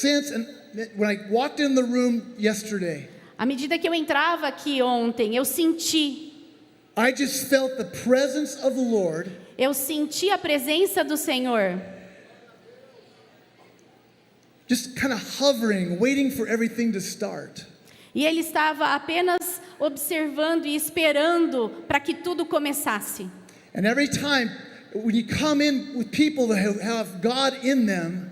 sense, and when I walked in the room yesterday, À medida que eu entrava aqui ontem, eu senti felt the presence of the Lord. Eu senti a presença do Senhor. Just kind of hovering, waiting for everything to start. E Ele estava apenas observando e esperando para que tudo começasse. And every time, when you come in with people that have God in them,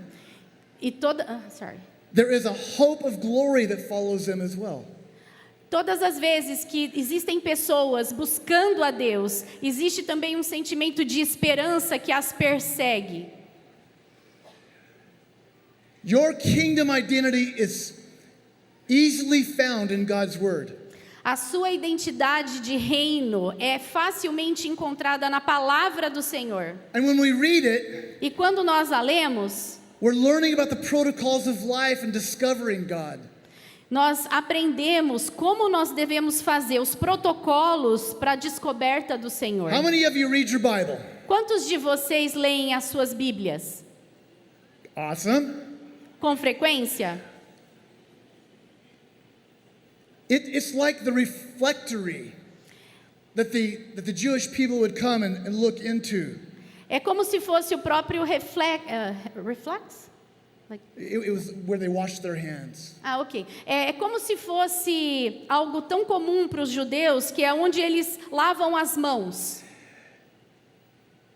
there is a hope of glory that follows them as well. Todas as vezes que existem pessoas buscando a Deus, existe também um sentimento de esperança que as persegue. Your kingdom identity is easily found in God's word. A sua identidade de reino é facilmente encontrada na palavra do Senhor. And when we read it, e quando nós a lemos, we're learning about the protocols of life and discovering God. Nós aprendemos como nós devemos fazer os protocolos para a descoberta do Senhor. How many of you read your Bible? Quantos de vocês leem as suas Bíblias? Awesome. Com frequência? It's like the reflectory that the Jewish people would come and look into. É como se fosse o próprio reflex? It was where they washed their hands. Ok. É como se fosse algo tão comum para os judeus, que é onde eles lavam as mãos.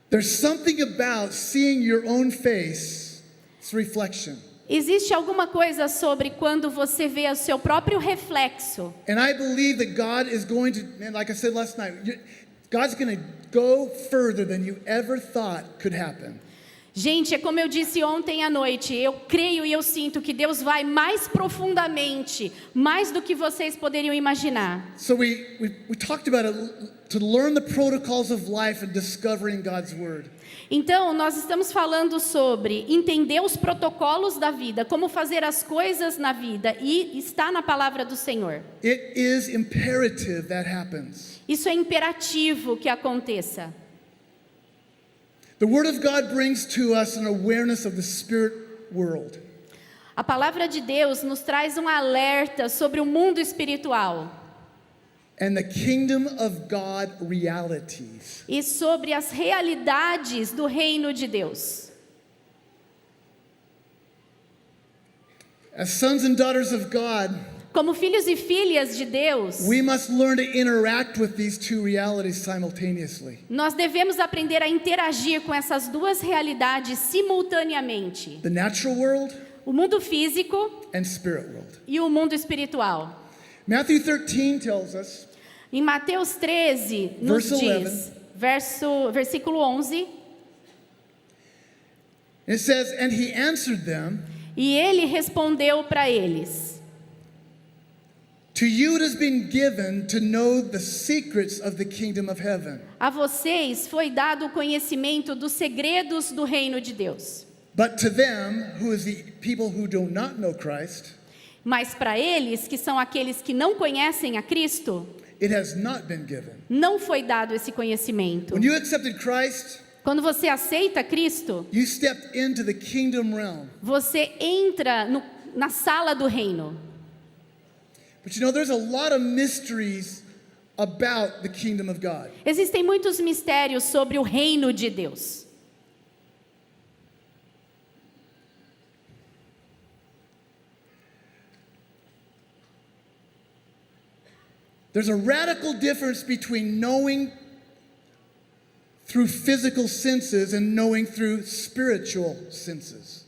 There's something about seeing your own face, it's reflection. Existe alguma coisa sobre quando você vê o seu próprio reflexo. And I believe that God is going to, and like I said last night, God's going to go further than you ever thought could happen. Gente, é como eu disse ontem à noite, eu creio e eu sinto que Deus vai mais profundamente, mais do que vocês poderiam imaginar. So we talked about it, to learn the protocols of life and discovering God's word. Então, nós estamos falando sobre entender os protocolos da vida, como fazer as coisas na vida, e está na palavra do Senhor. It is imperative that happens. Isso é imperativo que aconteça. The Word of God brings to us an awareness of the spirit world. A palavra de Deus nos traz um alerta sobre o mundo espiritual. And the kingdom of God realities. E sobre as realidades do reino de Deus. As sons and daughters of God, como filhos e filhas de Deus, we must learn to interact with these two realities simultaneously. Nós devemos aprender a interagir com essas duas realidades simultaneamente. The natural world, o mundo físico, and spirit world. E o mundo espiritual. Matthew 13 tells us. Em Mateus 13 nos diz, versículo 11. It says, and he answered them. E ele respondeu para eles. To you it has been given to know the secrets of the kingdom of heaven. A vocês foi dado o conhecimento dos segredos do reino de Deus. But to them, who is the people who do not know Christ, mas para eles, que são aqueles que não conhecem a Cristo, it has not been given. Não foi dado esse conhecimento. When you accepted Christ, quando você aceita Cristo, you stepped into the kingdom realm. Você entra na sala do reino. But you know, there's a lot of mysteries about the kingdom of God. Existem muitos mistérios sobre o reino de Deus. There's a radical difference between knowing through physical senses and knowing through spiritual senses.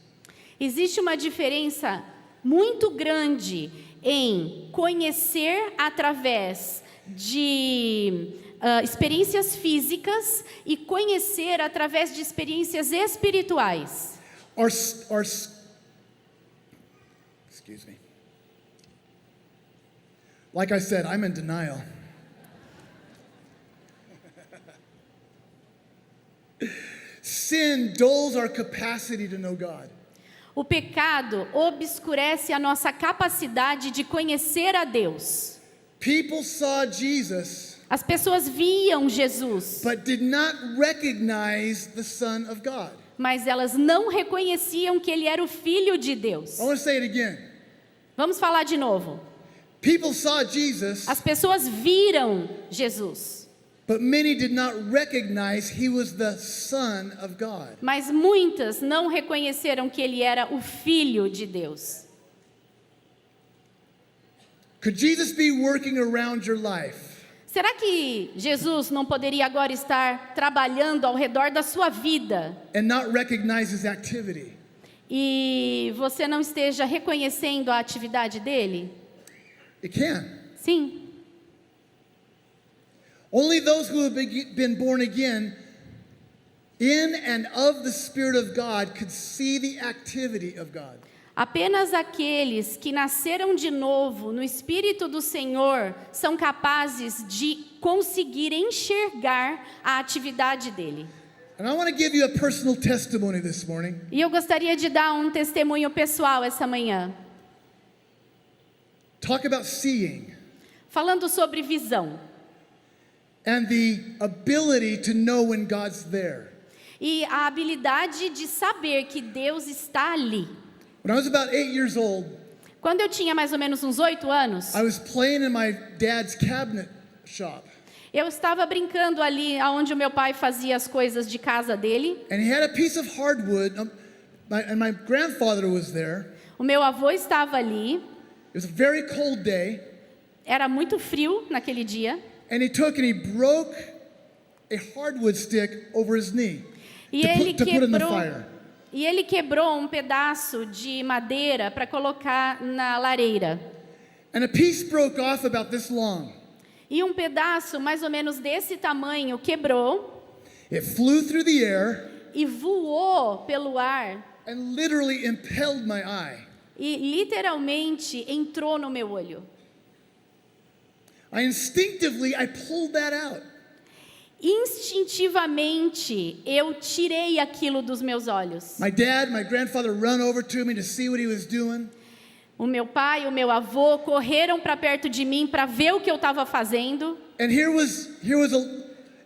Existe uma diferença muito grande em conhecer através de experiências físicas e conhecer através de experiências espirituais. Excuse me. Like I said, I'm in denial. Sin dulls our capacity to know God. O pecado obscurece a nossa capacidade de conhecer a Deus. People saw Jesus, as pessoas viam Jesus, but did not recognize the Son of God. mas elas não reconheciam que ele era o Filho de Deus. I want to say it again. Vamos falar de novo. People saw Jesus, As pessoas viram Jesus, but many did not recognize he was the Son of God. mas muitas não reconheceram que ele era o Filho de Deus. Could Jesus be working around your life? Será que Jesus não poderia agora estar trabalhando ao redor da sua vida And not recognize his activity? e você não esteja reconhecendo a atividade dele? It can. Sim. Only those who have been born again in and of the Spirit of God could see the activity of God. Apenas aqueles que nasceram de novo no Espírito do Senhor são capazes de conseguir enxergar a atividade dele. And I want to give you a personal testimony this morning. E eu gostaria de dar um testemunho pessoal essa manhã, Talk about seeing falando sobre visão and the ability to know when God's there. e a habilidade de saber que Deus está ali. When I was about 8 years old, Quando eu tinha mais ou menos uns 8 anos, I was playing in my dad's cabinet shop. eu estava brincando ali onde o meu pai fazia as coisas de casa dele. And he had a piece of hardwood, and my grandfather was there. O meu avô estava ali, It was a very cold day, era muito frio naquele dia. and he took and he broke a hardwood stick over his knee E to put in the quebrou, fire. e ele quebrou um pedaço de madeira para colocar na lareira. And a piece broke off about this long. E um pedaço mais ou menos desse tamanho quebrou It flew through the air e voou pelo ar and literally impaled my eye. e literalmente entrou no meu olho. I pulled that out. Instintivamente, eu tirei aquilo dos meus olhos. My grandfather run over to me to see what he was doing. O meu pai e o meu avô correram para perto de mim para ver o que eu estava fazendo. And here was a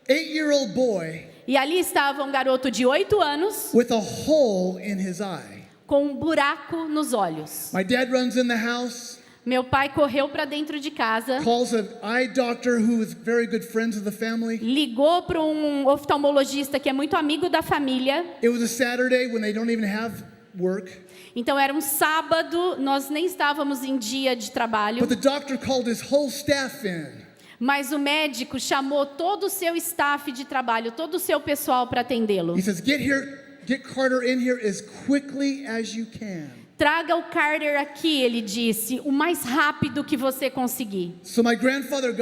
8-year-old boy E ali estava um garoto de 8 anos with a hole in his eye. com um buraco nos olhos. My dad runs in the house, Meu pai correu para dentro de casa, calls an eye doctor who is very good friends of the family. ligou para um oftalmologista que é muito amigo da família. It was a Saturday when they don't even have work. Então era um sábado, nós nem estávamos em dia de trabalho, But the doctor called his whole staff in. mas o médico chamou todo o seu staff de trabalho, todo o seu pessoal para atendê-lo. He says, get Carter in here as quickly as you can. Traga o Carter aqui, ele disse, o mais rápido que você conseguir. So my grandfather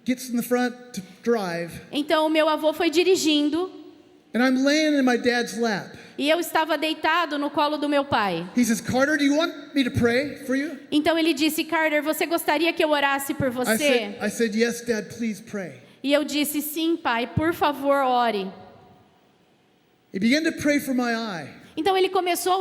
gets in the front to drive, Então o meu avô foi dirigindo and I'm laying in my dad's lap. e eu estava deitado no colo do meu pai. He says, Carter, do you want me to pray for you? Então ele disse, Carter, você gostaria que eu orasse por você? I said, yes, Dad, please pray. E eu disse, sim, pai, por favor, ore. He began to pray for my eye. Então ele começou a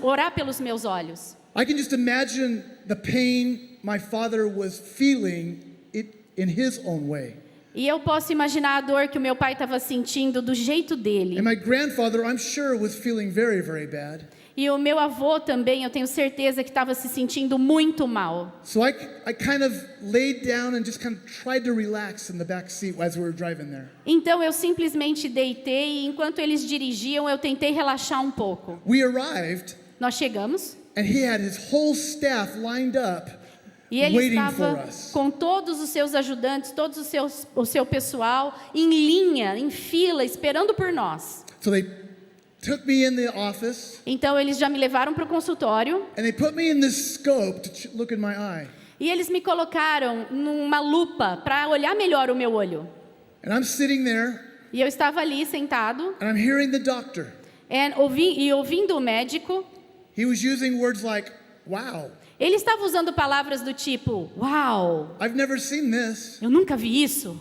orar pelos meus olhos. I can just imagine the pain my father was feeling in his own way. E eu posso imaginar a dor que o meu pai estava sentindo do jeito dele. And my grandfather, I'm sure, was feeling very, very bad. E o meu avô também, eu tenho certeza que estava se sentindo muito mal. So I kind of laid down and just kind of tried to relax in the back seat as we were driving there. Então eu simplesmente deitei e enquanto eles dirigiam, eu tentei relaxar um pouco. We arrived, Nós chegamos and he had his whole staff lined up, e ele waiting estava for us. com todos os seus ajudantes, o seu pessoal em linha, em fila, esperando por nós. So they took me in the office, Então eles já me levaram para o consultório and they put me in this scope to look in my eye. e eles me colocaram numa lupa para olhar melhor o meu olho. And I'm sitting there, E eu estava ali sentado and I'm hearing the doctor. ouvindo o médico. He was using words like, wow, Ele estava usando palavras do tipo, uau, I've never seen this. eu nunca vi isso.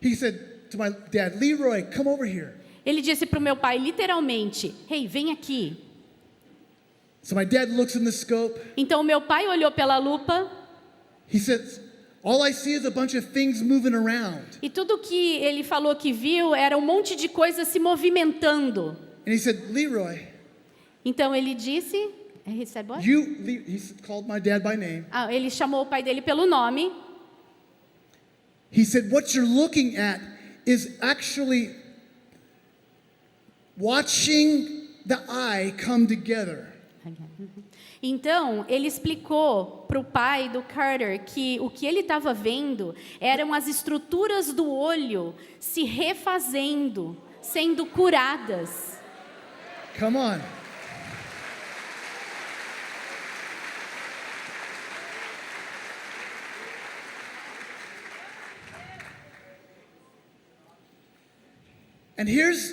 He said to my dad, Leroy, come over here. Ele disse para o meu pai, literalmente, hey, vem aqui. So my dad looks in the scope. Então o meu pai olhou pela lupa He says, All I see is a bunch of things moving around. E tudo que ele falou que viu era um monte de coisas se movimentando. And he said, Leroy, Então ele disse, he said what? he called my dad by name. Ele chamou o pai dele pelo nome. He said, what you're looking at is actually watching the eye come together. Então, ele explicou para o pai do Carter que o que ele estava vendo eram as estruturas do olho se refazendo, sendo curadas. Come on. And here's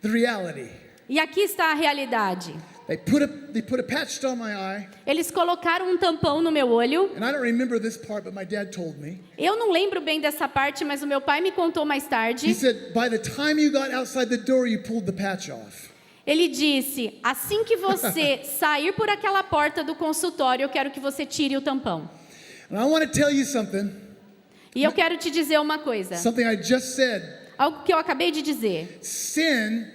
the reality. E aqui está a realidade. They put a patch on my eye, Eles colocaram um tampão no meu olho. and I don't remember this part, but my dad told me. Eu não lembro bem dessa parte, mas o meu pai me contou mais He tarde. said, by the time you got outside the door, you pulled the patch off. Ele disse: assim que você sair por aquela porta do consultório, eu quero que você tire o tampão. And I want to tell you something, E eu quero te dizer uma coisa, something I just said. algo que eu acabei de dizer. Sin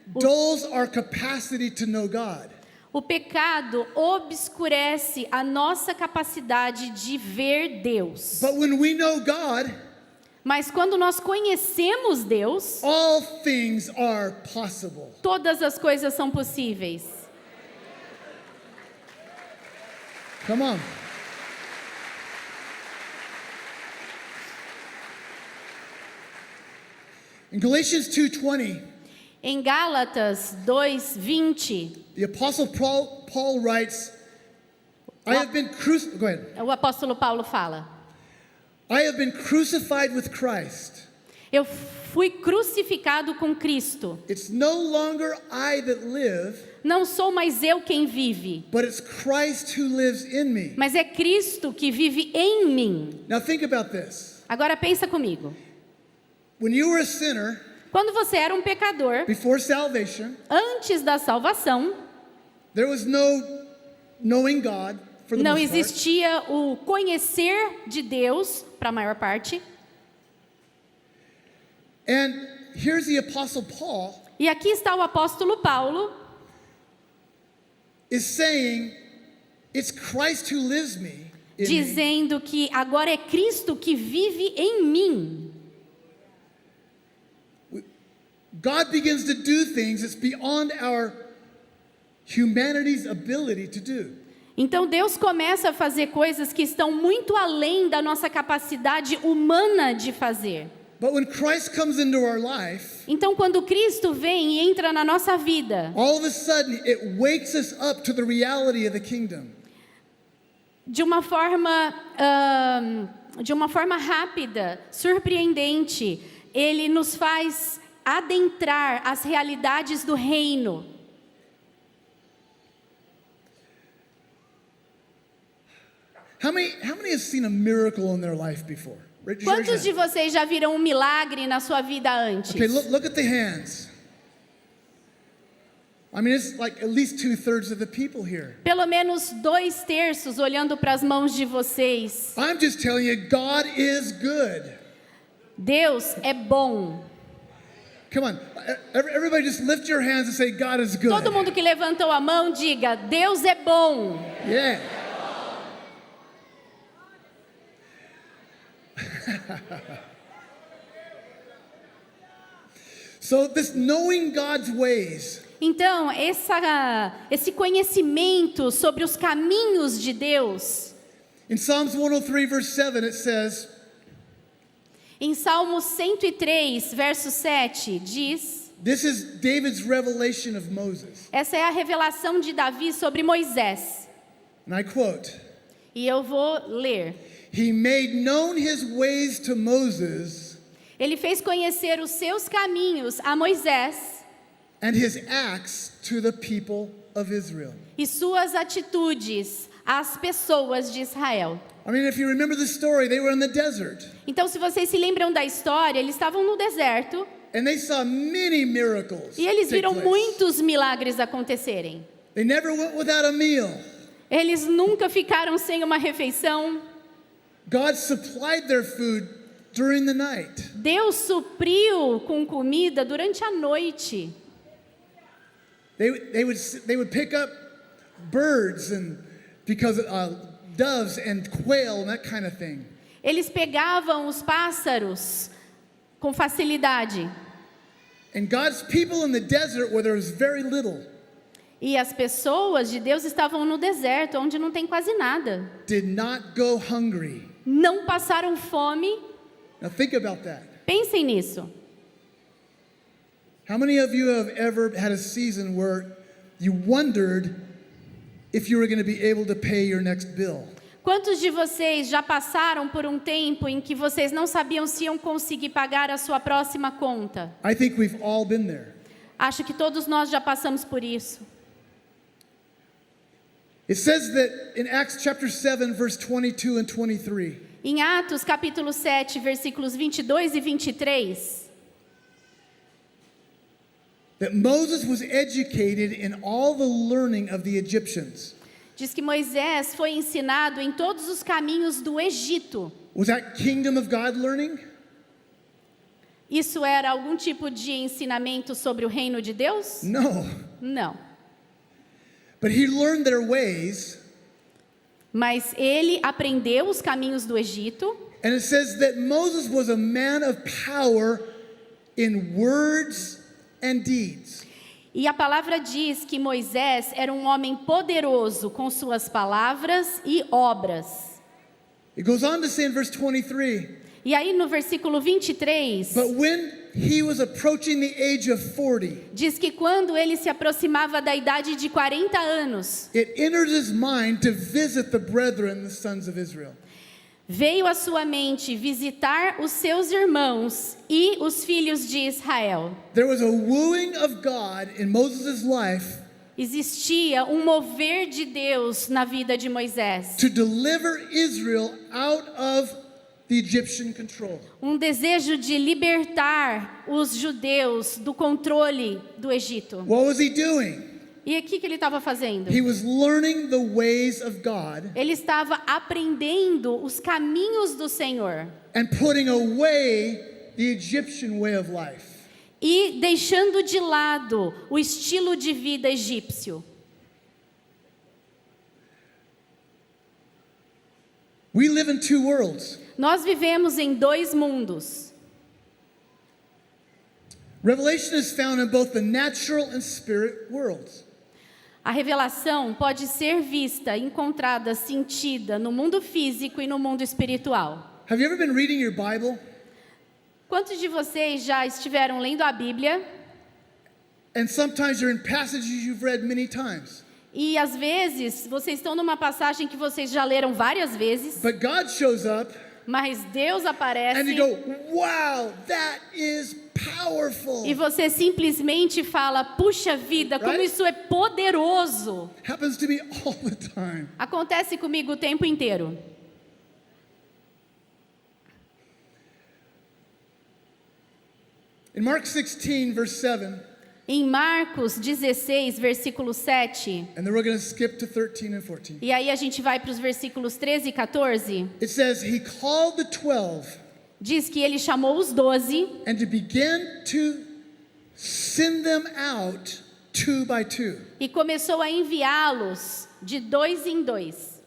dulls our capacity to know God. O pecado obscurece a nossa capacidade de ver Deus. But when we know God, Mas quando nós conhecemos Deus, all things are possible. todas as coisas são possíveis. Come on. In Galatians 2:20, Em Gálatas 2:20, the Apostle Paul writes, I have been crucified. Go ahead. o apóstolo Paulo fala: I have been crucified with Christ. eu fui crucificado com Cristo. It's no longer I that live, Não sou mais eu quem vive, but it's Christ who lives in me. mas é Cristo que vive em mim. Now think about this. Agora pensa comigo. When you were a sinner Quando você era um pecador, before salvation, antes da salvação, there was no knowing God for the não most part. existia o conhecer de Deus, para a maior parte. And here's the Apostle Paul E aqui está o apóstolo Paulo, is saying, it's Christ who lives in me. dizendo que agora é Cristo que vive em mim. God begins to do things that's beyond our humanity's ability to do. Então Deus começa a fazer coisas que estão muito além da nossa capacidade humana de fazer. But when Christ comes into our life, Então quando Cristo vem e entra na nossa vida, all of a sudden it wakes us up to the reality of the kingdom. de uma forma rápida, surpreendente, Ele nos faz adentrar as realidades do reino. How many have seen a miracle in their life before? Raise your Quantos de hand. vocês já viram um milagre na sua vida antes? Okay, look at the hands. I mean, it's like at least 2/3 of the people here. Pelo menos 2/3 olhando para as mãos de vocês. I'm just telling you, God is good. Deus é bom. Come on, everybody just lift your hands and say, God is good. Todo mundo que levantou a mão, diga: Deus é bom. Yeah. So this knowing God's ways Então, esse conhecimento sobre os caminhos de Deus, in Psalms 103 verse 7 it says, em Salmos 103, verso 7, diz: this is David's revelation of Moses. essa é a revelação de Davi sobre Moisés. And I quote, E eu vou ler. he made known his ways to Moses Ele fez conhecer os seus caminhos a Moisés and his acts to the people of Israel. e suas atitudes às pessoas de Israel. I mean, if you remember the story, they were in the desert Então, se vocês se lembram da história, eles estavam no deserto and they saw many miracles e eles take viram place. muitos milagres acontecerem. They never went without a meal. Eles nunca ficaram sem uma refeição. God supplied their food during the night. Deus supriu com comida durante a noite. They would pick up birds and because doves and quail and that kind of thing. Eles pegavam os pássaros com facilidade. And God's people in the desert where there was very little E as pessoas de Deus estavam no deserto, onde não tem quase nada. did not go hungry. Não passaram fome. Now think about that. Pensem nisso. How many of you have ever had a season where you wondered if you were going to be able to pay your next bill? Quantos de vocês já passaram por um tempo em que vocês não sabiam se iam conseguir pagar a sua próxima conta? I think we've all been there. Acho que todos nós já passamos por isso. It says that in Acts chapter 7 verse 22 and 23. Em Atos capítulo 7, versículos 22 e 23, That Moses was educated in all the learning of the Egyptians. diz que Moisés foi ensinado em todos os caminhos do Egito. Was that kingdom of God learning? Isso era algum tipo de ensinamento sobre o reino de Deus? No. Não. But he learned their ways. Mas ele aprendeu os caminhos do Egito. And it says that Moses was a man of power in words and deeds. E a palavra diz que Moisés era um homem poderoso com suas palavras e obras. It goes on to say in verse 23, E aí no versículo 23, but when he was approaching the age of 40, diz que quando ele se aproximava da idade de 40 anos, it entered his mind to visit the brethren, the sons of Israel. veio à sua mente visitar os seus irmãos e os filhos de Israel. There was a wooing of God in Moses' life Existia um mover de Deus na vida de Moisés. to deliver Israel out of the Egyptian control. Um desejo de libertar os judeus do controle do Egito. What was he doing? E o que ele estava fazendo? He was learning the ways of God Ele estava aprendendo os caminhos do Senhor and putting away the Egyptian way of life. e deixando de lado o estilo de vida egípcio. We live in two worlds. Nós vivemos em dois mundos. Revelation is found in both the natural and spirit worlds. A revelação pode ser vista, encontrada, sentida no mundo físico e no mundo espiritual. Have you ever been reading your Bible Quantos de vocês já estiveram lendo a Bíblia and sometimes you're in passages you've read many times, e às vezes vocês estão numa passagem que vocês já leram várias vezes, but God shows up mas Deus aparece and you go, wow, that is powerful. e você simplesmente fala, puxa vida, como Right? isso é poderoso. Happens to me all the time. Acontece comigo o tempo inteiro. In Mark 16, verse 7, Em Marcos 16, versículo 7, and then we're going to skip to 13 and 14. e aí a gente vai para os versículos 13 e 14, It says, he called the 12 diz que ele chamou os 12 and to begin to send them out two by two. e começou a enviá-los de dois em dois.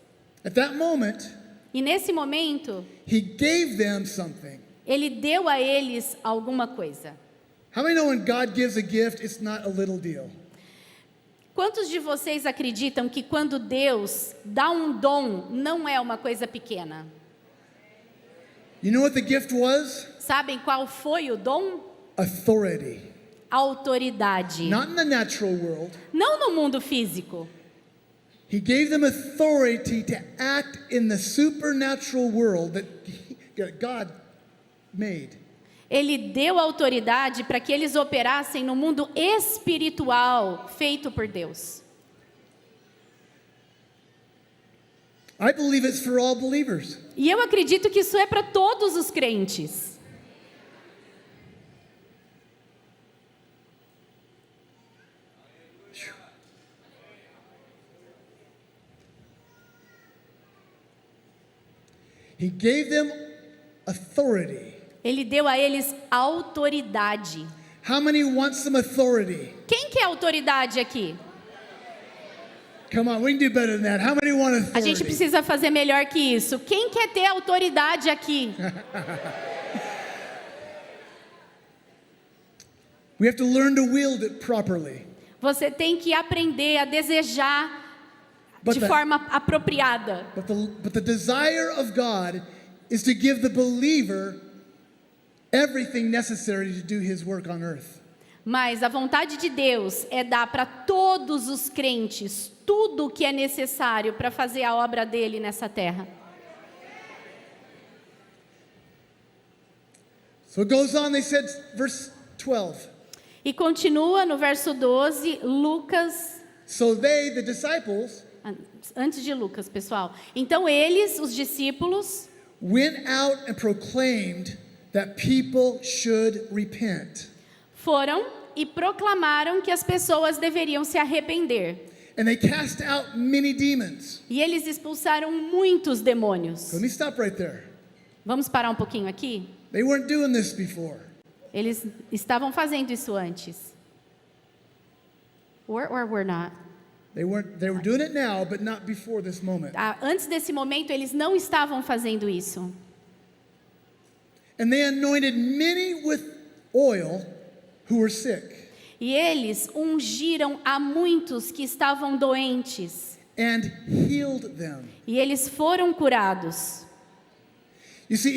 At that moment, E nesse momento, he gave them something. ele deu a eles alguma coisa. How many know when God gives a gift, it's not a little deal? Quantos de vocês acreditam que quando Deus dá um dom, não é uma coisa pequena? You know what the gift was? Sabem qual foi o dom? Authority. Autoridade. Not in the natural world. Não no mundo físico. He gave them authority to act in the supernatural world that God made. Ele deu autoridade para que eles operassem no mundo espiritual feito por Deus. I believe it's for all believers. E eu acredito que isso é para todos os crentes. He gave them authority. Ele deu a eles autoridade. How many want some authority? Quem quer autoridade aqui? Come on, we can do better than that. How many want A gente authority? precisa fazer melhor que isso. Quem quer ter autoridade aqui? We have to learn to wield it properly. Você tem que aprender a desejar But de the- forma apropriada. But the desire of God is to give the believer everything necessary to do his work on earth. Mas a vontade de Deus é dar para todos os crentes tudo o que é necessário para fazer a obra dele nessa terra. So it goes on, they said, verse 12. E continua no verso 12, Lucas, So they, the disciples, antes de Lucas, pessoal. Então eles, os discípulos, went out and proclaimed that people should repent. foram e proclamaram que as pessoas deveriam se arrepender. And they cast out many demons. E eles expulsaram muitos demônios. Let me stop right there. Vamos parar um pouquinho aqui? They weren't doing this before. Eles estavam fazendo isso antes. Or we're not. They were doing it now, but not before this moment. Antes desse momento, eles não estavam fazendo isso. And they anointed many with oil who were sick, E eles ungiram a muitos que estavam doentes. and healed them. E eles foram curados. You see,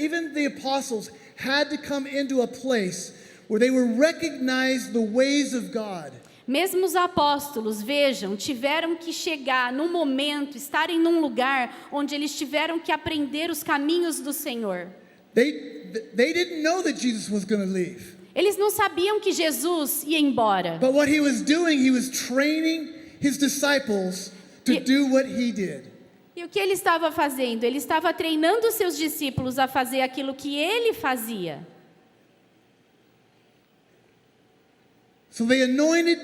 even the apostles had to come into a place where they would recognize the ways of God. Mesmo os apóstolos, vejam, tiveram que chegar num momento, estarem num lugar onde eles tiveram que aprender os caminhos do Senhor. They didn't know that Jesus was going to leave. Eles não sabiam que Jesus ia embora. But what he was doing, he was training his disciples to do what he did. E o que ele estava fazendo? Ele estava treinando os seus discípulos a fazer aquilo que ele fazia. So they anointed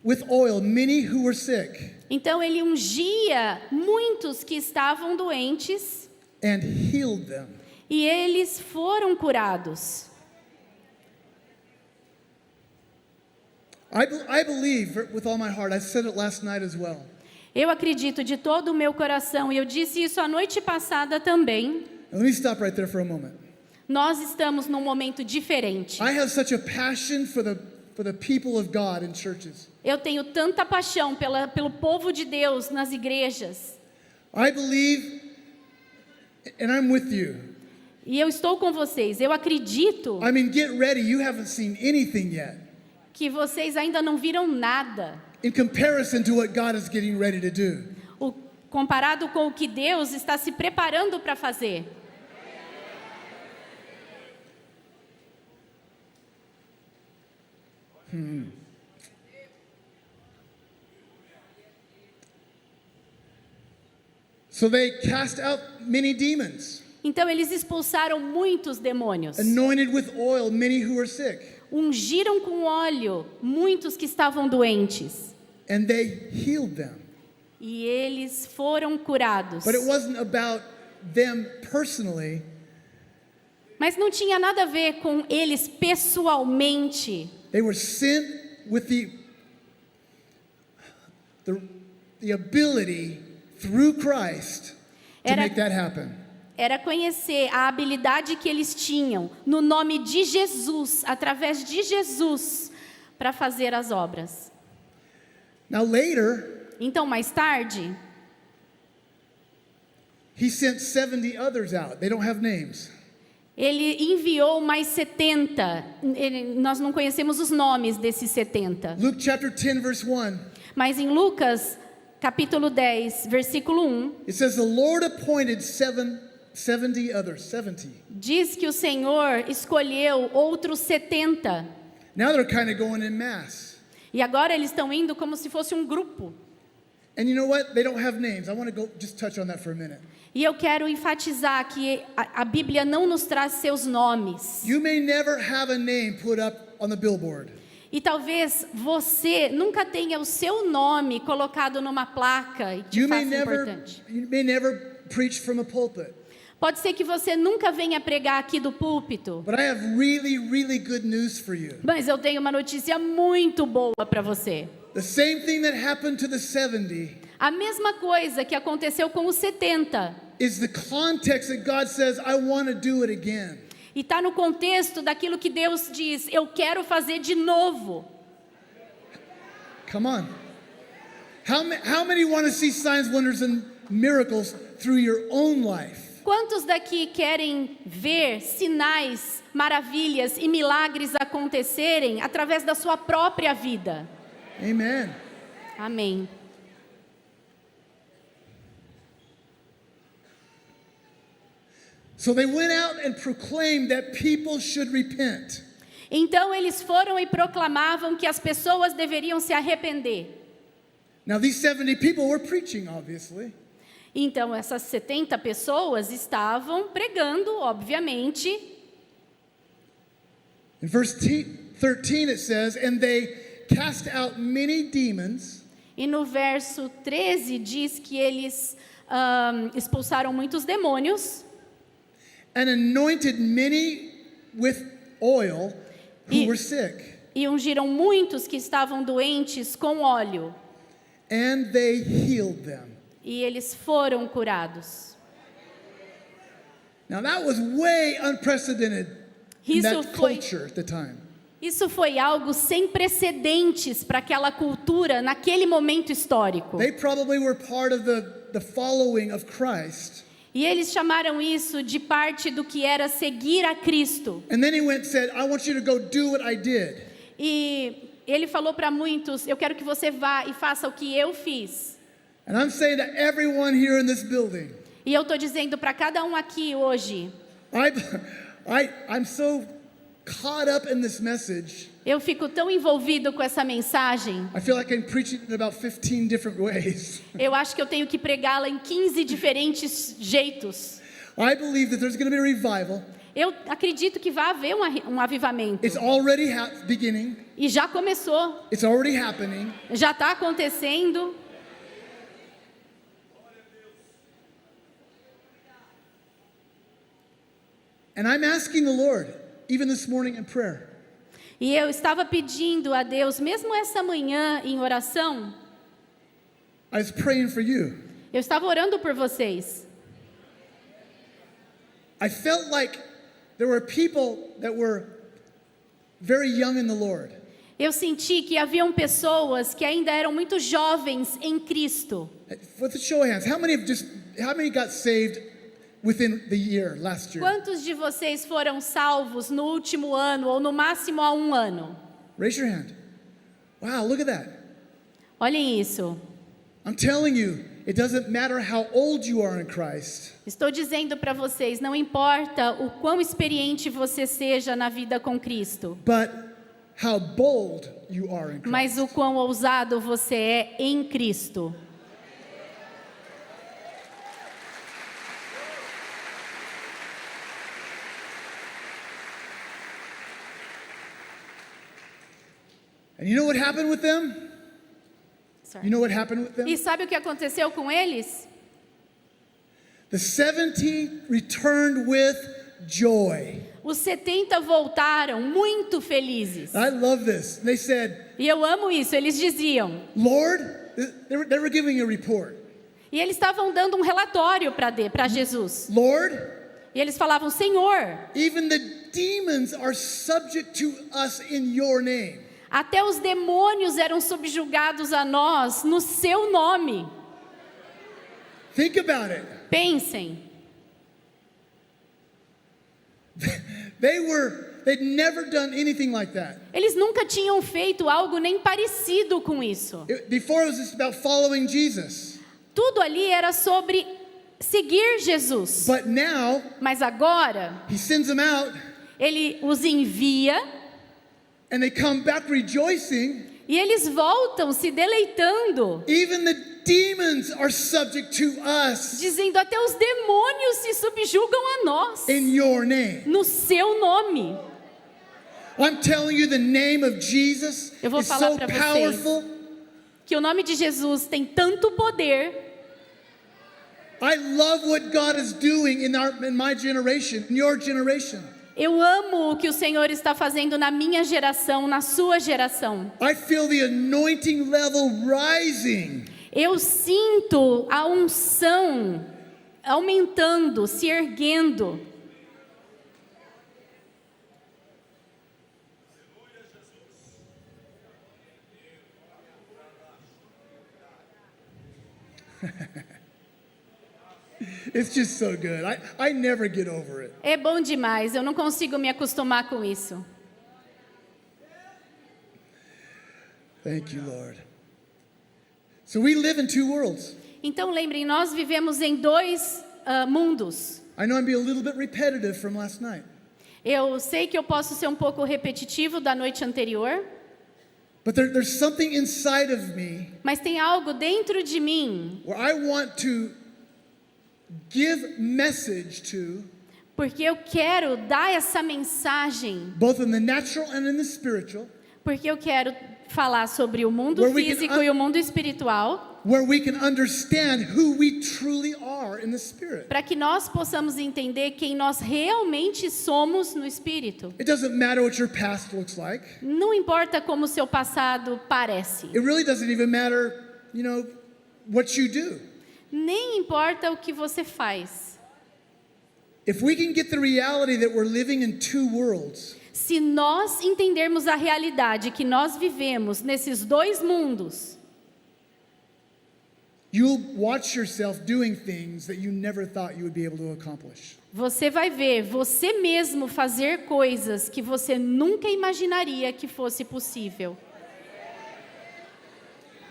with oil many who were sick Então ele ungia muitos que estavam doentes and healed them. e eles foram curados. I believe with all my heart, I said it last night as well. Eu acredito de todo o meu coração, e eu disse isso a noite passada também. And let me stop right there for a moment. Nós estamos num momento diferente. I have such a passion for the people of God in churches. Eu tenho tanta paixão pelo povo de Deus nas igrejas. I believe, and I'm with you. E eu estou com vocês. Eu acredito I mean, get ready. You haven't seen anything yet que vocês ainda não viram nada. in comparison to what God is getting ready to do. Comparado com o que Deus está se preparando para fazer. So they cast out many demons, Então eles expulsaram muitos demônios. anointed with oil many who were sick, Ungiram com óleo muitos que estavam doentes. and they healed them. E eles foram curados. But it wasn't about them personally. Mas não tinha nada a ver com eles pessoalmente. They were sent with the ability through Christ to Era- make that happen. Era conhecer a habilidade que eles tinham no nome de Jesus, através de Jesus, para fazer as obras. Now later, Então, mais tarde, he sent 70 others out. They don't have names. ele enviou mais 70. Nós não conhecemos os nomes desses 70. Luke chapter 10 verse 1. Mas em Lucas, capítulo 10, versículo 1, It says the Lord appointed 70 others, 70. diz que o Senhor escolheu outros 70. Now they're kind of going in mass. E agora eles estão indo como se fosse um grupo. And you know what? They don't have names. I want to go just touch on that for a minute. E eu quero enfatizar que a Bíblia não nos traz seus nomes. You may never have a name put up on the billboard. E talvez você nunca tenha o seu nome colocado numa placa e te You faça may importante. never preach from a pulpit. Pode ser que você nunca venha pregar aqui do púlpito, But I have really, really good news for you. mas eu tenho uma notícia muito boa para você. The same thing that happened to the 70 A mesma coisa que aconteceu com os 70. is the context that God says, I want to do it again. E está no contexto daquilo que Deus diz, eu quero fazer de novo. Come on. How many want to see signs, wonders, and miracles through your own life? Quantos daqui querem ver sinais, maravilhas e milagres acontecerem através da sua própria vida? Amen. Amém. So they went out and proclaimed that people should repent. Então eles foram e proclamavam que as pessoas deveriam se arrepender. Now these 70 people were preaching, obviously. Então essas 70 pessoas estavam pregando, obviamente. In verse 13 it says, and they cast out many demons. E no verso 13 diz que eles expulsaram muitos demônios. And anointed many with oil who were sick. E ungiram muitos que estavam doentes com óleo. And they healed them. E eles foram curados. Now that was way unprecedented in Isso that foi, culture at the time. isso foi algo sem precedentes para aquela cultura naquele momento histórico. They probably were part of the following of Christ. E eles chamaram isso de parte do que era seguir a Cristo. And then he went and said, I want you to go do what I did. E ele falou para muitos, eu quero que você vá e faça o que eu fiz. And I'm saying to everyone here in this building, E eu estou dizendo para cada um aqui hoje, I'm so caught up in this message. eu fico tão envolvido com essa mensagem, I feel like I'm preaching in about 15 different ways. eu acho que eu tenho que pregá-la em 15 diferentes jeitos. I believe that there's going to be a revival. Eu acredito que vai haver um avivamento. It's already beginning. E já começou, It's already happening. já está acontecendo. And I'm asking the Lord, even this morning in prayer, E eu estava pedindo a Deus, mesmo essa manhã em oração, I was praying for you. eu estava orando por vocês. I felt like there were people that were very young in the Lord. Eu senti que haviam pessoas que ainda eram muito jovens em Cristo. With a show of hands, how many got saved within the year, last year? Quantos de vocês foram salvos no último ano ou no máximo há um ano? Raise your hand. Wow, look at that. Olhem isso. I'm telling you, it doesn't matter how old you are in Christ. Estou dizendo para vocês, não importa o quão experiente você seja na vida com Cristo, But how bold you are in Christ. mas o quão ousado você é em Cristo. And you know what happened with them? Sorry. You know what happened with them? E sabe o que aconteceu com eles? The 70 returned with joy. Os 70 voltaram muito felizes. I love this. They said, E eu amo isso. Eles diziam, Lord, they were giving a report. e eles estavam dando um relatório para Jesus. Lord, E eles falavam, Senhor, even the demons are subject to us in your name. até os demônios eram subjugados a nós no seu nome. Think about it. Pensem, They'd never done anything like that. eles nunca tinham feito algo nem parecido com isso. Before it was just about following Jesus. Tudo ali era sobre seguir Jesus. But now, Mas agora, he sends them out ele os envia and they come back rejoicing. e eles voltam se deleitando, Even the demons are subject to us dizendo até os demônios se subjugam a nós, in your name. no seu nome. I'm telling you, the name of Jesus Eu vou is falar so pra vocês. powerful. Que o nome de Jesus tem tanto poder I love what God is doing in my generation, in your generation. Eu amo o que o Senhor está fazendo na minha geração, na sua geração. I feel the anointing level rising. Eu sinto a unção aumentando, se erguendo. It's just so good. I never get over it. É bom demais, eu não consigo me acostumar com isso. Thank you, Lord. So we live in two worlds. Então lembrem, nós vivemos em dois mundos. I know I'm being a little bit repetitive from last night. Eu sei que eu posso ser um pouco repetitivo da noite anterior, But there's something inside of me mas tem algo dentro de mim, where I want to give message to, porque eu quero dar essa mensagem, both in the natural and in the spiritual, porque eu quero falar sobre o mundo Where we can físico e o mundo espiritual, where we can understand who we truly are in the spirit. para que nós possamos entender quem nós realmente somos no espírito. It doesn't matter what your past looks like. Não importa como o seu passado parece. It really doesn't even matter, what you do. Nem importa o que você faz. If we can get the reality that we're living in two worlds, Se nós entendermos a realidade que nós vivemos nesses dois mundos, you'll watch yourself doing things that you never thought you would be able to accomplish. você vai ver você mesmo fazer coisas que você nunca imaginaria que fosse possível.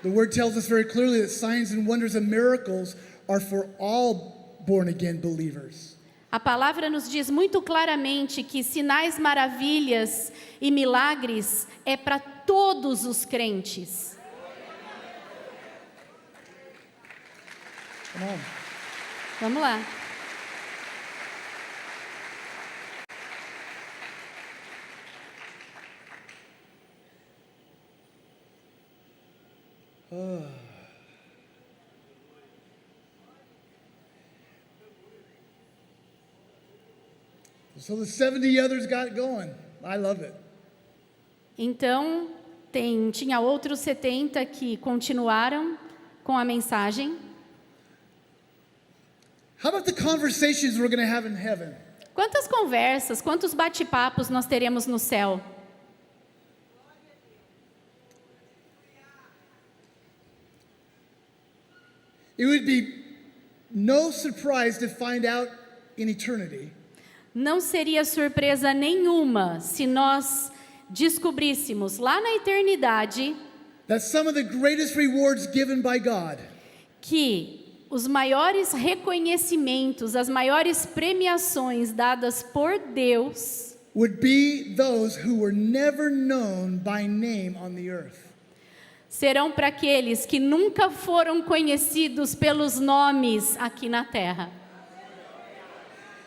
The word tells us very clearly that signs and wonders and miracles are for all born-again believers. A palavra nos diz muito claramente que sinais, maravilhas e milagres é para todos os crentes. Come on. Vamos lá. So the 70 others got it going. I love it. Então, tinha outros 70 que continuaram com a mensagem. How about the conversations we're going to have in heaven? Quantas conversas, quantos bate-papos nós teremos no céu? It would be no surprise to find out in eternity Não seria surpresa nenhuma se nós descobríssemos lá na eternidade that some of the greatest rewards given by God que os maiores reconhecimentos, as maiores premiações dadas por Deus would be those who were never known by name on the earth. serão para aqueles que nunca foram conhecidos pelos nomes aqui na terra.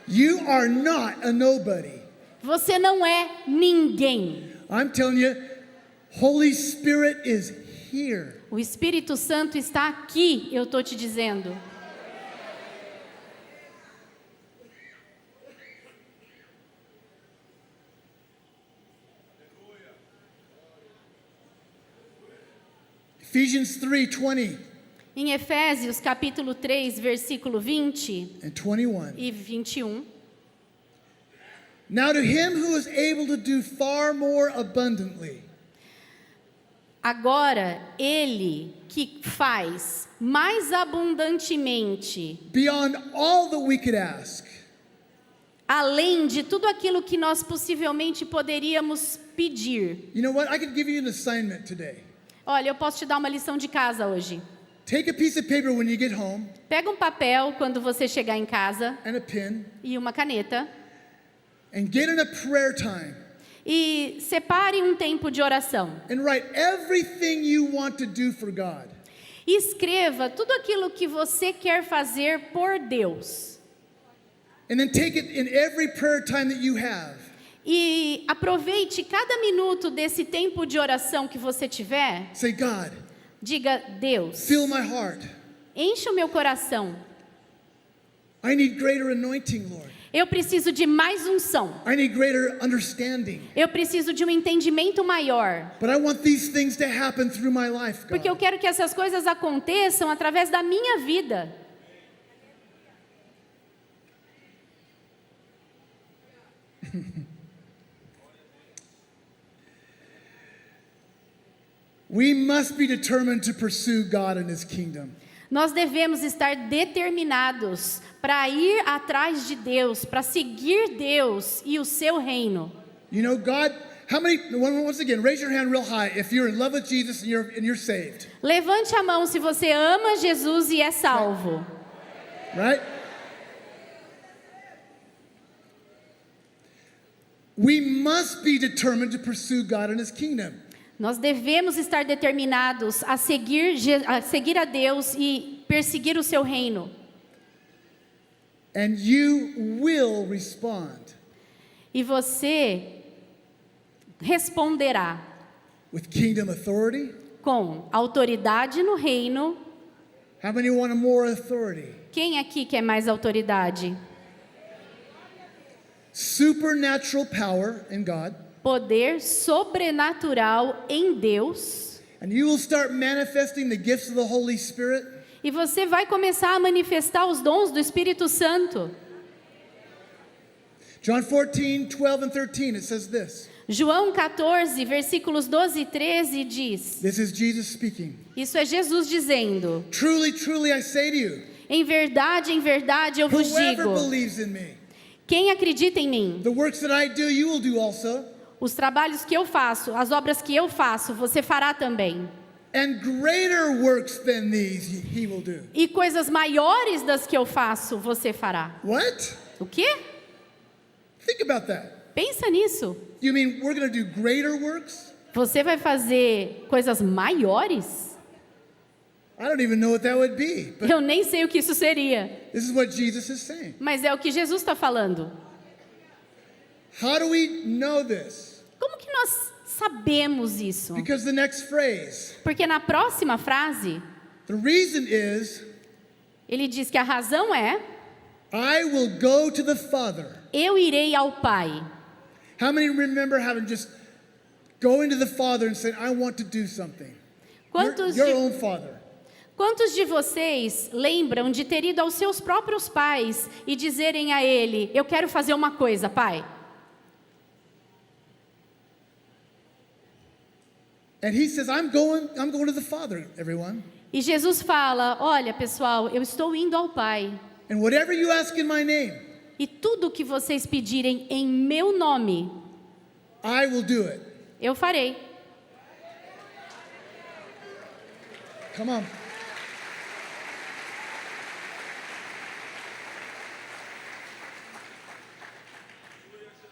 You are not a nobody. Você não é ninguém. I'm telling you, Holy Spirit is here. O Espírito Santo está aqui, eu estou te dizendo. Ephesians 3:20 Em Efésios capítulo 3, versículo 20 and 21. e 21. Now to him who is able to do far more abundantly. Agora, Ele que faz mais abundantemente, Beyond all that we could ask, além de tudo aquilo que nós possivelmente poderíamos pedir. you know what? I could give you an assignment today. Olha, eu posso te dar uma lição de casa hoje. Take a piece of paper when you get home Pega um papel quando você chegar em casa and a pen e uma caneta and get in a prayer time e separe um tempo de oração. and write everything you want to do for God. E escreva tudo aquilo que você quer fazer por Deus. And then take it in every prayer time that you have. E aproveite cada minuto desse tempo de oração que você tiver. Say, God, Diga, Deus, fill my heart. enche o meu coração. I need greater anointing, Lord. Eu preciso de mais unção. I need greater understanding. Eu preciso de um entendimento maior. But I want these things to happen through my life, Porque eu God. quero que essas coisas aconteçam através da minha vida. We must be determined to pursue God and His kingdom. Nós devemos estar determinados para ir atrás de Deus, para seguir Deus e o seu reino. You know, God, how many, once again, raise your hand real high if you're in love with Jesus and you're saved, Levante a mão se você ama Jesus e é salvo. right? We must be determined to pursue God and His kingdom. Nós devemos estar determinados a seguir a Deus e perseguir o seu reino. And you will respond E você responderá with kingdom authority. com autoridade no reino. How many want more authority? Quem aqui quer mais autoridade? Supernatural power in God. Poder sobrenatural em Deus. And you will start manifesting the gifts of the Holy Spirit. E você vai começar a manifestar os dons do Espírito Santo. John 14, 12 and 13, it says this. João 14, versículos 12 e 13 diz: This is Jesus speaking. Isso é Jesus dizendo: Truly, truly, I say to you, em verdade, eu vos whoever digo, believes in me, quem acredita em mim, the works that I do, you will do also. os trabalhos que eu faço, as obras que eu faço, você fará também. And greater works than these he will do. E coisas maiores das que eu faço, você fará. What? O quê? Think about that. Pensa nisso. You mean we're going to do greater works? Você vai fazer coisas maiores? I don't even know what that would be. But Eu nem sei o que isso seria. this is what Jesus is saying. Mas é o que Jesus está falando. How do we know this? Como que nós sabemos isso? Because the next phrase, Porque na próxima frase, the reason is, ele diz que a razão é: I will go to the Father. eu irei ao Pai. How many remember having just going to the Father and saying, I want to do something? Quantos Your de, own Father. quantos de vocês lembram de ter ido aos seus próprios pais e dizerem a ele: eu quero fazer uma coisa, pai? And he says, I'm going to the Father, everyone. E Jesus fala: olha, pessoal, eu estou indo ao Pai. And whatever you ask in my name, E tudo que vocês pedirem em meu nome, I will do it. eu farei. Come on.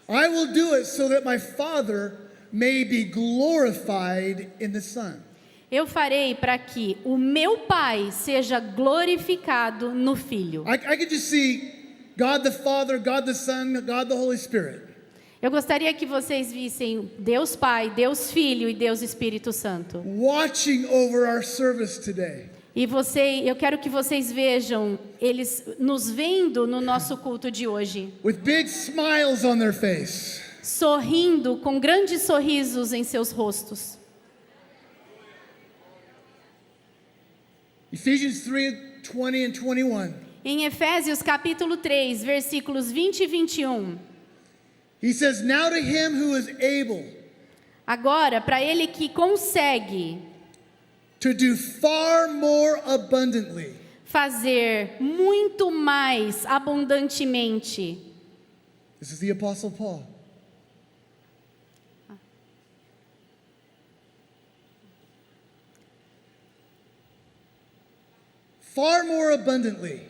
I will do it so that my Father may be glorified in the Son. Eu farei para que o meu Pai seja glorificado no Filho. I could just see God the Father, God the Son, God the Holy Spirit. Eu gostaria que vocês vissem Deus Pai, Deus Filho e Deus Espírito Santo. Watching over our service today. E eu quero que vocês vejam eles nos vendo no nosso culto de hoje, With big smiles on their face. sorrindo com grandes sorrisos em seus rostos. Ephesians 3:20 and 21. Em Efésios capítulo 3, versículos 20 e 21. He says, now to him who is able Agora, para ele que consegue to do far more abundantly. fazer muito mais abundantemente. This is the Apostle Paul. Far more abundantly,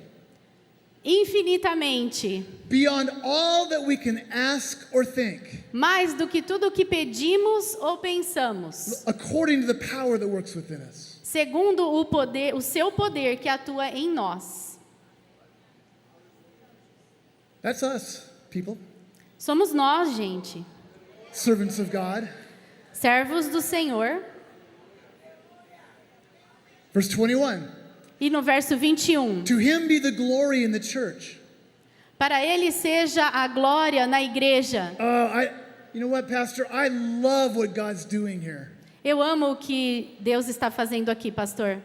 Infinitamente, beyond all that we can ask or think, mais do que tudo o que pedimos ou pensamos, according to the power that works within us. segundo o poder, o seu poder que atua em nós. That's us, people, Somos nós, gente, servants of God. servos do Senhor. Verse 21. E no verso 21, To him be the glory in the church Para Ele seja a glória na igreja. You know what, Pastor? I love what God's doing here. Eu amo o que Deus está fazendo aqui, pastor.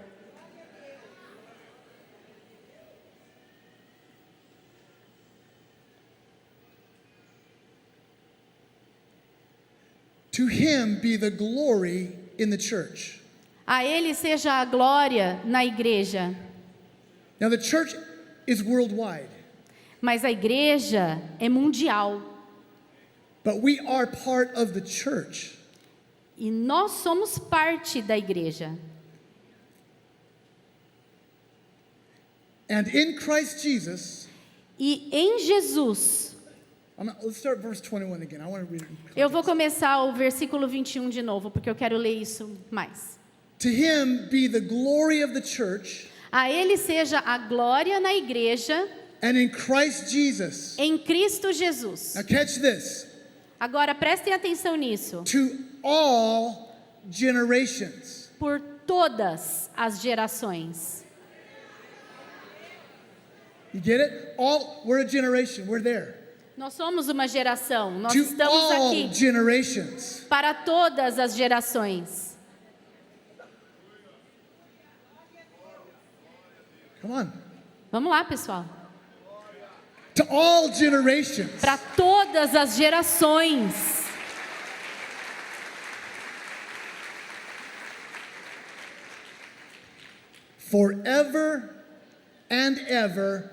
To him be the glory in the church. A Ele seja a glória na igreja. Now, the church is worldwide, Mas a igreja é mundial. but we are part of the church. E nós somos parte da igreja. And in Christ Jesus, E em Jesus, let's start verse 21 again. I want to read it. eu vou começar o versículo 21 de novo, porque eu quero ler isso mais. To him be the glory of the church A Ele seja a glória na igreja, and in Christ Jesus. em Cristo Jesus. Now, catch this. Agora prestem atenção nisso. To all generations. Por todas as gerações. You get it? We're a generation. We're there. Nós somos uma geração, nós To estamos all aqui generations. para todas as gerações. Come on. Vamos lá, pessoal. To all generations. Para todas as gerações. Forever and ever.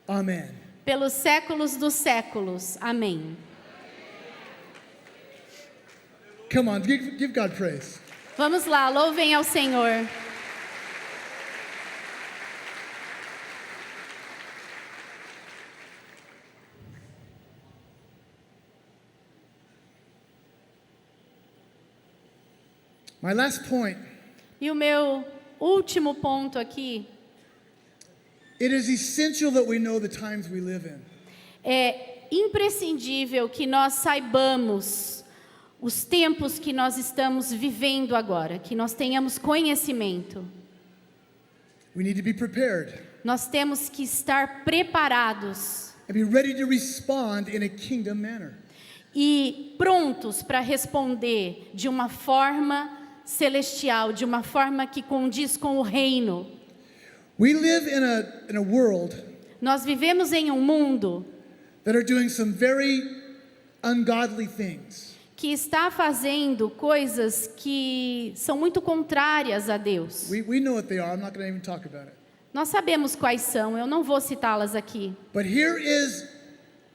Amen. Pelos séculos dos séculos. Amém. Come on, give God praise. Vamos lá, louvem ao Senhor. My last point. E o meu último ponto aqui It is essential that we know the times we live in. é imprescindível que nós saibamos os tempos que nós estamos vivendo agora, que nós tenhamos conhecimento. We need to be prepared Nós temos que estar preparados and be ready to respond in a kingdom manner. e prontos para responder de uma forma celestial, de uma forma que condiz com o reino. We live in a world Nós vivemos em um mundo that are doing some very ungodly things. que está fazendo coisas que são muito contrárias a Deus. We know what they are. I'm not going to even talk about it. Nós sabemos quais são, eu não vou citá-las aqui. But here is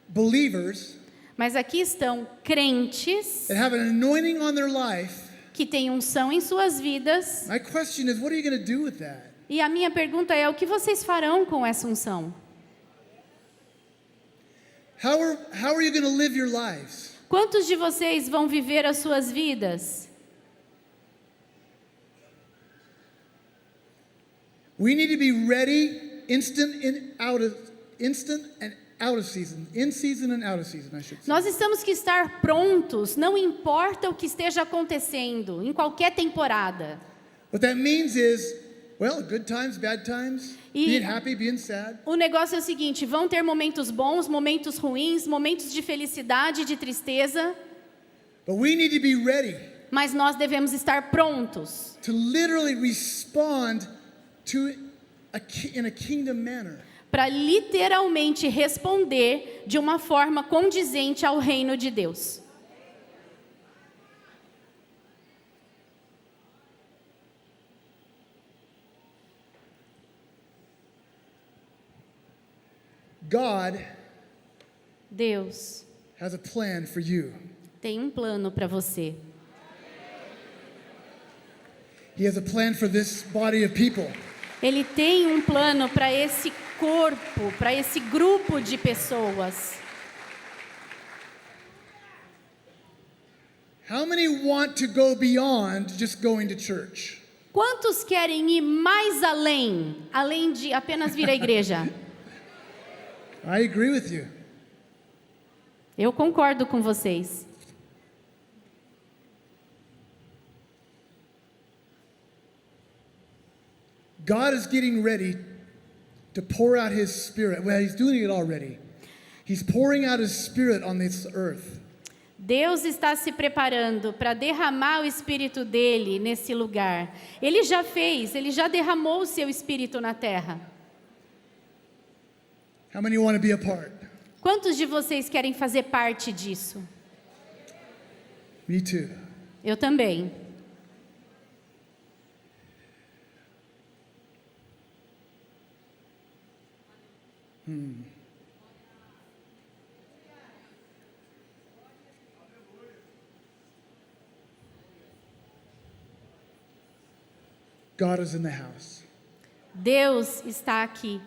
believers Mas aqui estão crentes that have an anointing on their life. que têm unção em suas vidas. My question is, what are you going to do with that? E a minha pergunta é, o que vocês farão com essa unção? How are you going to live your lives? Quantos de vocês vão viver as suas vidas? We need to be ready, instant and out of season, in season and out of season, I should say. Nós temos que estar prontos, não importa o que esteja acontecendo, em qualquer temporada. What that means is, well, good times, bad times, being happy, being sad. O negócio é o seguinte, vão ter momentos bons, momentos ruins, momentos de felicidade e de tristeza, But we need to be ready mas nós devemos estar prontos to literally respond in a kingdom manner. para literalmente responder de uma forma condizente ao reino de Deus. God Deus has a plan for you. tem um plano para você. He has a plan for this body of people. Ele tem um plano para esse corpo, para esse grupo de pessoas. How many want to go beyond just going to church? Quantos querem ir mais além de apenas vir à igreja? I agree with you. Eu concordo com vocês. God is getting ready to pour out His Spirit. Well, He's doing it already. He's pouring out his spirit on this earth. Deus está se preparando para derramar o Espírito dele nesse lugar. Ele já fez, ele já derramou o seu Espírito na terra. How many want to be a part? Quantos de vocês querem fazer parte disso? Me too. Eu também. God is in the house. Deus está aqui.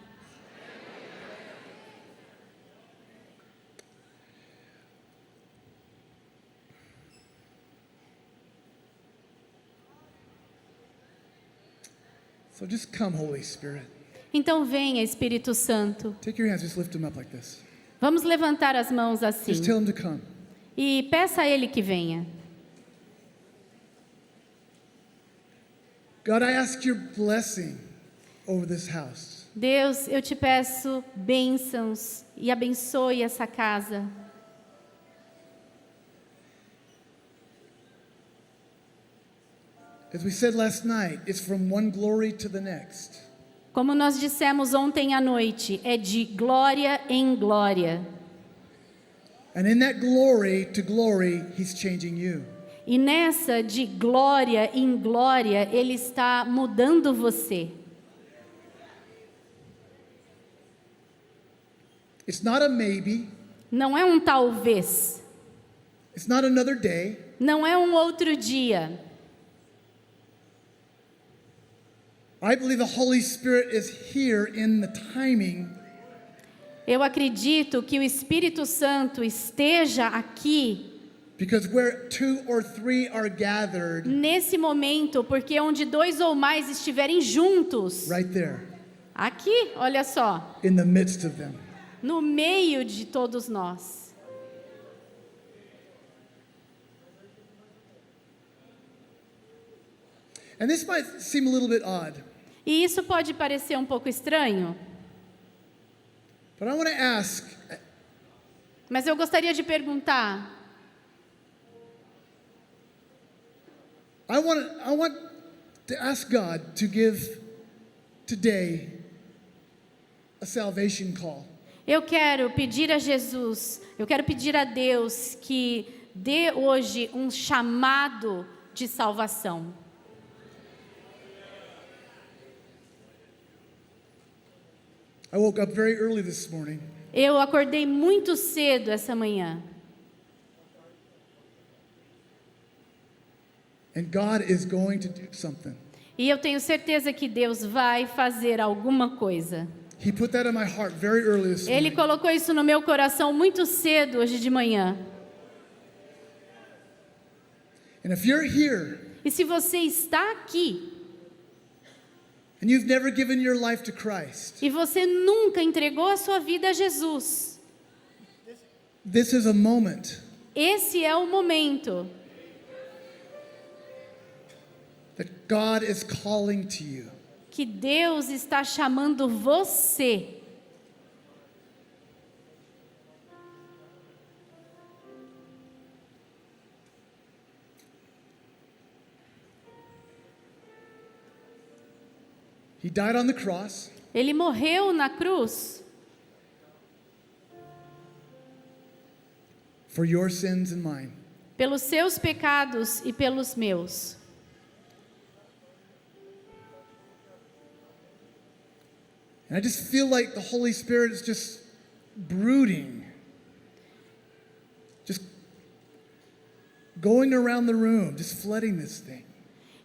So just come, Holy Spirit. Então venha, Espírito Santo. Take your hands, just lift them up like this. Vamos levantar as mãos assim. Just tell him to come. E peça a Ele que venha. God, I ask your blessing over this house. Deus, eu te peço bênçãos e abençoe essa casa. As we said last night, it's from one glory to the next. Como nós dissemos ontem à noite, é de glória em glória. And in that glory to glory, he's changing you. E nessa de glória em glória, Ele está mudando você. It's not a maybe. Não é um talvez. It's not another day. Não é um outro dia. I believe the Holy Spirit is here in the timing Eu acredito que o Espírito Santo esteja aqui because where two or three are gathered, nesse momento, porque onde 2 ou mais estiverem juntos, right there, aqui, olha só, in the midst of them. no meio de todos nós. And this might seem a little bit odd, E isso pode parecer um pouco estranho, but I want to ask, mas eu gostaria de perguntar: I want to ask God to give today a salvation call. eu quero pedir a Jesus, eu quero pedir a Deus que dê hoje um chamado de salvação. I woke up very early this morning, Eu acordei muito cedo essa manhã. and God is going to do something. E eu tenho certeza que Deus vai fazer alguma coisa. He put that in my heart very early this Ele morning. colocou isso no meu coração muito cedo hoje de manhã. And if you're here E se você está aqui and you've never given your life to Christ, e você nunca entregou a sua vida a Jesus, this is a moment esse é o momento that God is calling to you. que Deus está chamando você. He died on the cross Ele morreu na cruz for your sins and mine. pelos seus pecados e pelos meus. And I just feel like the Holy Spirit is just brooding, just going around the room, just flooding this thing.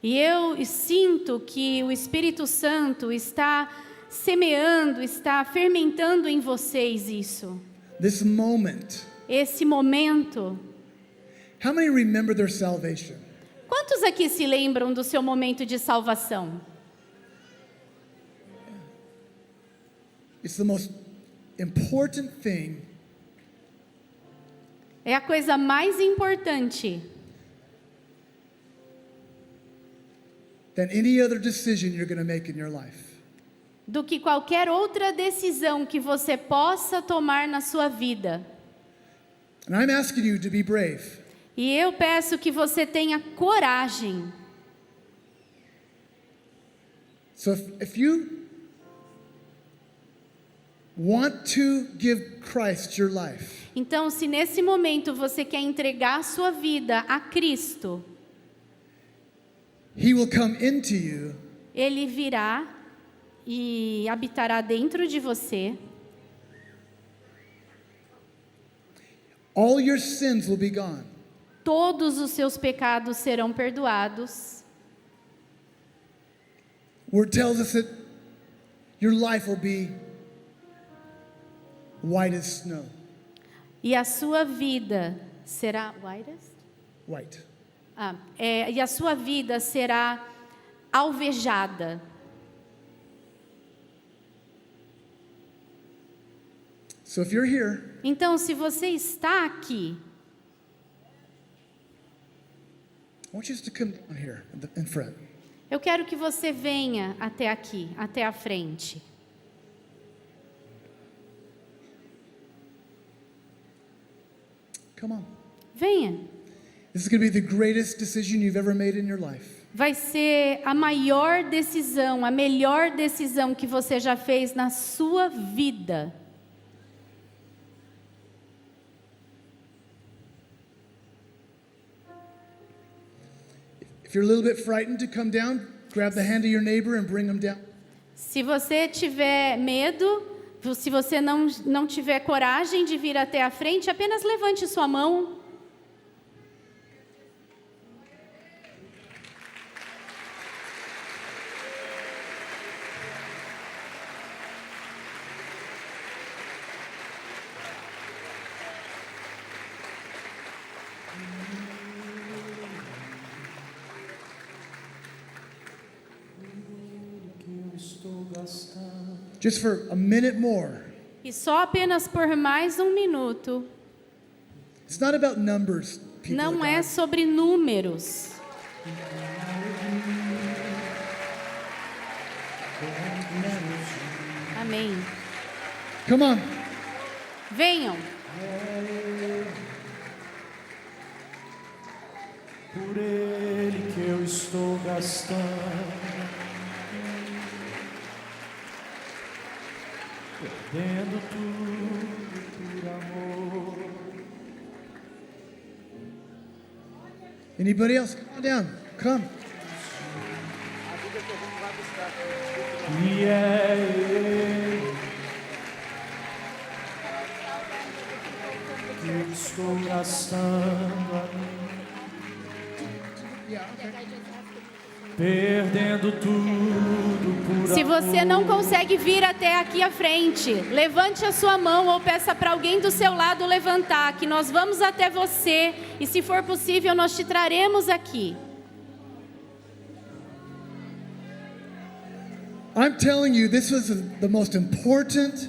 E eu sinto que o Espírito Santo está semeando, está fermentando em vocês isso. This moment. Esse momento. How many remember their salvation? Quantos aqui se lembram do seu momento de salvação? It's the most important thing É a coisa mais importante than any other decision you're going to make in your life. do que qualquer outra decisão que você possa tomar na sua vida. And I'm asking you to be brave. E eu peço que você tenha coragem. So if you want to give Christ your life, Então, se nesse momento você quer entregar a sua vida a Cristo, He will come into you Ele virá e habitará dentro de você. all your sins will be gone. Todos os seus pecados serão perdoados. Word tells us that your life will be white as snow. E a sua vida será White. e a sua vida será alvejada. So if you're here Então, se você está aqui, I want you to come down here in front. eu quero que você venha até aqui, até a frente. Come on. Venha. This is going to be the greatest decision you've ever made in your life. Vai ser a maior decisão, a melhor decisão que você já fez na sua vida. If you're a little bit frightened to come down, grab the hand of your neighbor and bring them down. Se você tiver medo, se você não tiver coragem de vir até a frente, apenas levante sua mão. Just for a minute more. E só apenas por mais um minuto. It's not about numbers, people. Não of é God. sobre números. Amém. Come on. Venham. Por ele que eu estou gastando, perdendo tudo por amor. Anybody else? Come on down. Come. E é ele que eu estou gastando a mim. Perdendo tudo por Se você amor. não consegue vir até aqui à frente, levante a sua mão ou peça para alguém do seu lado levantar, que nós vamos até você e, se for possível, nós te traremos aqui. I'm telling you, this was the most important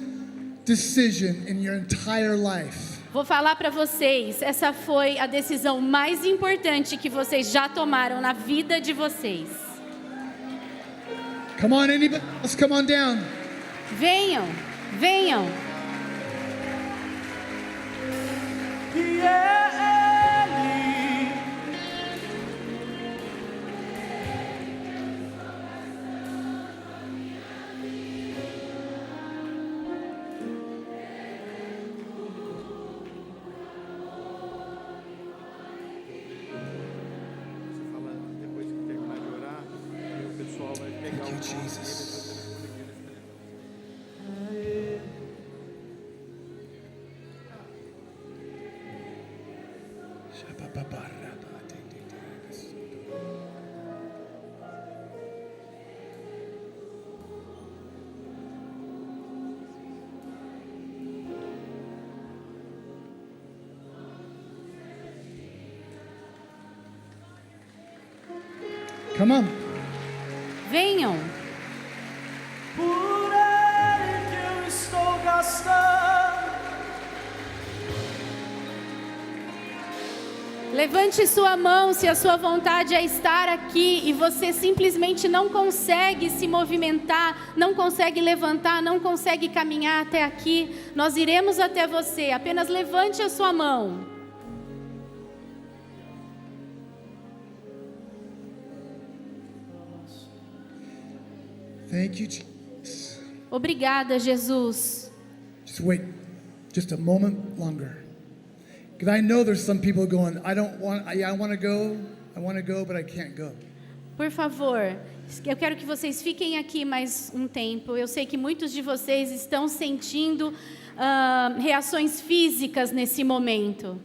decision in your entire life. Vou falar para vocês, essa foi a decisão mais importante que vocês já tomaram na vida de vocês. Come on, anybody else? Come on down. Venham, venham. E é ele Você fala depois que terminar de orar, aí o pessoal vai pegar Thank you, Jesus. Come on. Venham. por ele que eu estou gastando. Levante sua mão se a sua vontade é estar aqui e você simplesmente não consegue se movimentar, não consegue levantar, não consegue caminhar até aqui. Nós iremos até você, apenas levante a sua mão. Thank you, Jesus. Obrigada, Jesus. Just wait just a moment longer. Because I know there's some people going, I want to go, but I can't go. Por favor, eu quero que vocês fiquem aqui mais um tempo. Eu sei que muitos de vocês estão sentindo reações físicas nesse momento.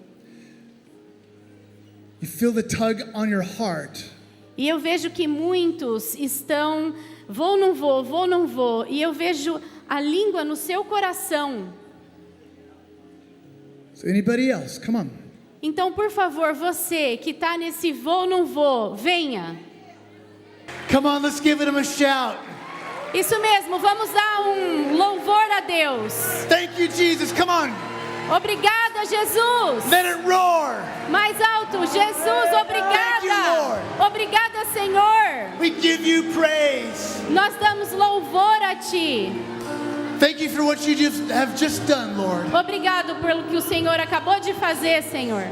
You feel the tug on your heart. E eu vejo que muitos estão, vou, não vou, vou, não vou. E eu vejo a língua no seu coração. So anybody else, come on. Então, por favor, você que está nesse vou, não vou, venha. Come on, let's give him a shout. Isso mesmo, vamos dar um louvor a Deus. Thank you, Jesus. Come on. Obrigada, Jesus. Let it roar. Mais alto, Jesus, obrigada. Thank you, Lord. Obrigada, Senhor. We give you praise. Nós damos louvor a Ti. Thank you for what you have just done, Lord. Obrigado pelo que o Senhor acabou de fazer, Senhor.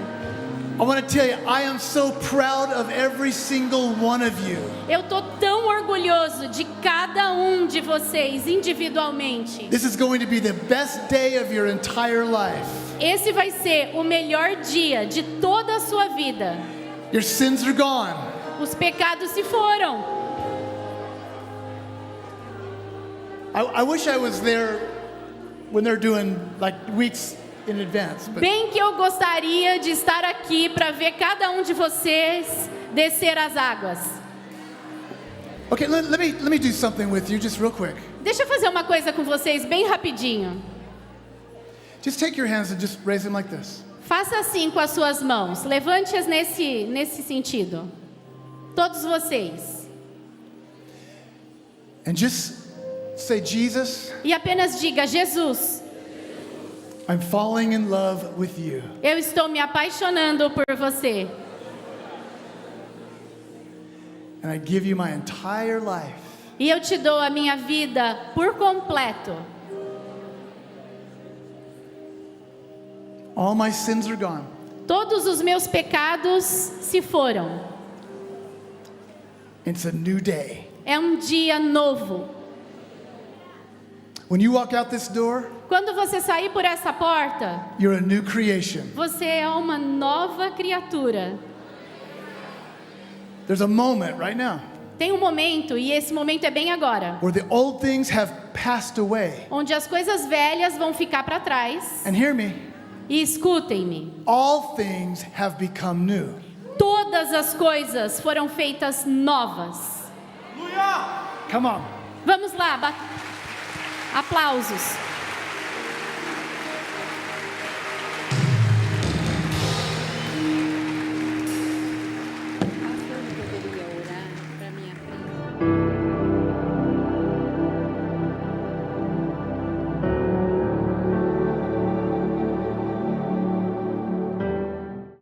I want to tell you, I am so proud of every single one of you. Eu tô tão orgulhoso de cada um de vocês individualmente. This is going to be the best day of your entire life. Esse vai ser o melhor dia de toda a sua vida. Your sins are gone. Os pecados se foram. I wish I was there when they're doing like weeks in advance. But Bem que eu gostaria de estar aqui para ver cada um de vocês descer as águas. okay, let me do something with you just real quick. Deixa eu fazer uma coisa com vocês bem rapidinho. Just take your hands and just raise them like this. Faça assim com as suas mãos. Levante-as nesse sentido. Todos vocês. And just say, Jesus, E apenas diga: Jesus, I'm falling in love with you. eu estou me apaixonando por você. And I give you my entire life. E eu te dou a minha vida por completo. All my sins are gone. Todos os meus pecados se foram. It's a new day. É um dia novo. When you walk out this door, Quando você sair por essa porta, you're a new creation. você é uma nova criatura. There's a moment right now Tem um momento, e esse momento é bem agora, where the old things have passed away. onde as coisas velhas vão ficar para trás. And hear me, E escutem-me. all things have become new. Todas as coisas foram feitas novas. Come on. Vamos lá, aplausos.